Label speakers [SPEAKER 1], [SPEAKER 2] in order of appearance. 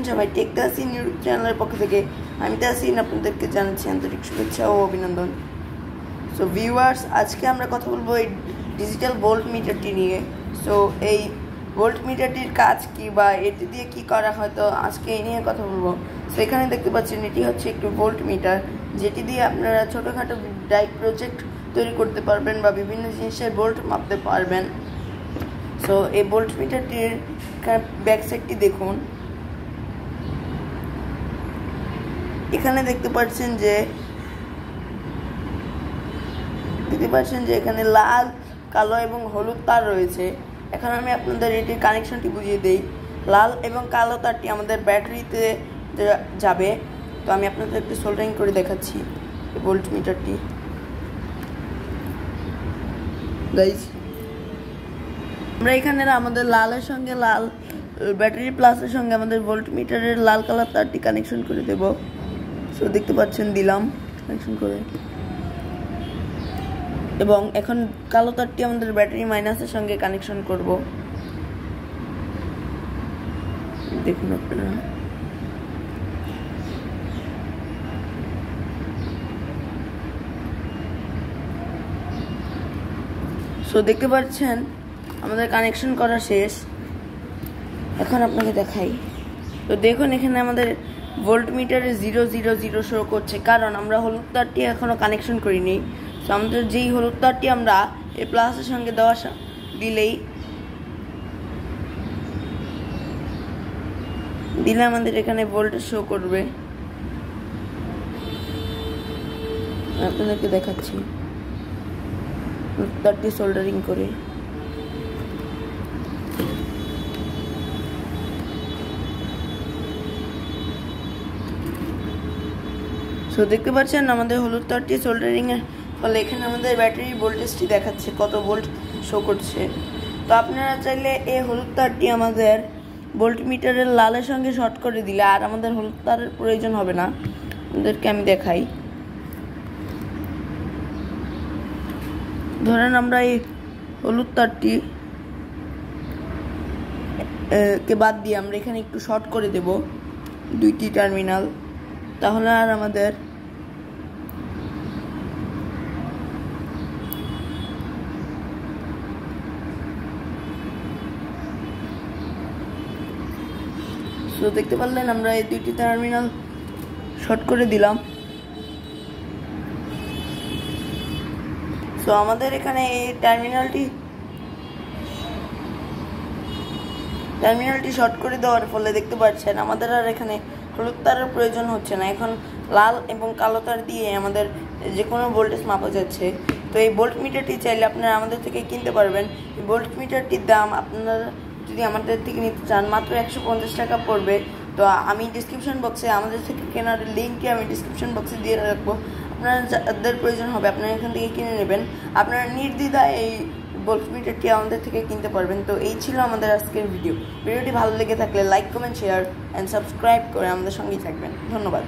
[SPEAKER 1] সবাই take Tahsin YouTube চ্যানেলের পক্ষ থেকে আমি তাহসিন আপনাদেরকে জানাচ্ছি আন্তরিক শুভেচ্ছা ও অভিনন্দন। সো ভিউয়ার্স, আজকে আমরা কথা বলবো এই ডিজিটাল ভোল্ট মিটারটি নিয়ে। সো এই ভোল্ট মিটারটির কাজ কি বা এটি দিয়ে কি করা হয়, তো আজকে এই নিয়ে কথা বলবো। সো এখানে দেখতে পাচ্ছেন এটি হচ্ছে একটি ভোল্ট মিটার, যেটি দিয়ে আপনারা ছোটোখাটো ডাইট প্রজেক্ট তৈরি করতে পারবেন বা বিভিন্ন জিনিসের ভোল্ট মাপতে পারবেন। সো এই ভোল্ট মিটারটির ব্যাক সাইডটি দেখুন। এখানে দেখতে পাচ্ছেন যে এখানে লাল, কালো এবং হলুদ তার রয়েছে। এখন আমি আপনাদের এটির কানেকশনটি বুঝিয়ে দিই। লাল এবং কালো তারটি আমাদের ব্যাটারিতে যাবে। তো আমি আপনাদের একটু সোল্ডারিং করে দেখাচ্ছি এই ভোল্ট মিটারটি। গাইস, আমরা এখানে আমাদের লালের সঙ্গে লাল ব্যাটারি প্লাসের সঙ্গে আমাদের ভোল্ট মিটারের লাল কালার তারটি কানেকশন করে দেব। সো দেখতে পাচ্ছেন দিলাম কানেকশন করে, এবং এখন কালো তারটি আমাদের ব্যাটারি মাইনাসের সঙ্গে কানেকশন করব। দেখুন আপনারা, সো দেখতে পাচ্ছেন আমাদের কানেকশন করা শেষ। এখন আপনাকে দেখাই। তো দেখুন এখানে আমাদের ভোল্ট মিটারে 000 শো করছে, কারণ আমরা হলুদ তারটি এখনো কানেকশন করিনি। তো আমাদের যেই হলুদ তারটি আমরা এই প্লাসের সঙ্গে দিলে আমাদের এখানে ভোল্টেজ শো করবে। আপনাদেরকে দেখাচ্ছি হলুদ তারটি সোল্ডারিং করে। সো দেখতে পাচ্ছেন আমাদের হলুদ তারটি সোল্ডারিং এর ফলে এখানে আমাদের ব্যাটারির ভোল্টেজটি দেখাচ্ছে, কত ভোল্ট শো করছে। তো আপনারা চাইলে এই হলুদ তারটি আমাদের ভোল্ট মিটারের লালের সঙ্গে শর্ট করে দিলে আর আমাদের হলুদ তারের প্রয়োজন হবে না। আপনাদেরকে আমি দেখাই। ধরেন আমরা এই হলুদ তারটি কে বাদ দিয়ে আমরা এখানে একটু শর্ট করে দেব দুইটি টার্মিনাল, তাহলে আর আমাদের দেখতে পারলেন আমরা এই দুইটি টার্মিনাল শর্ট করে দিলাম। সো আমাদের এখানে এই টার্মিনালটি শর্ট করে দেওয়ার ফলে দেখতে পাচ্ছেন আমাদের আর এখানে হলুদ তারের প্রয়োজন হচ্ছে না। এখন লাল এবং কালো তার দিয়ে আমাদের যে কোনো ভোল্টেজ মাপা যাচ্ছে। তো এই ভোল্ট মিটারটি চাইলে আপনারা আমাদের থেকে কিনতে পারবেন। এই ভোল্ট মিটারটির দাম আপনারা যদি আমাদের থেকে নিতে চান মাত্র 150 টাকা পড়বে। তো আমি ডিসক্রিপশন বক্সে আমাদের থেকে কেনার লিঙ্কটি আমি ডিসক্রিপশন বক্সে দিয়ে রাখবো। আপনারা যাদের প্রয়োজন হবে আপনারা এখান থেকে কিনে নেবেন। আপনারা নির্দ্বিধায় এই ভোল্ট মিটারটি আমাদের থেকে কিনতে পারবেন। তো এই ছিল আমাদের আজকের ভিডিওটি ভালো লেগে থাকলে like, comment, share and subscribe করে আমাদের সঙ্গেই থাকবেন। ধন্যবাদ।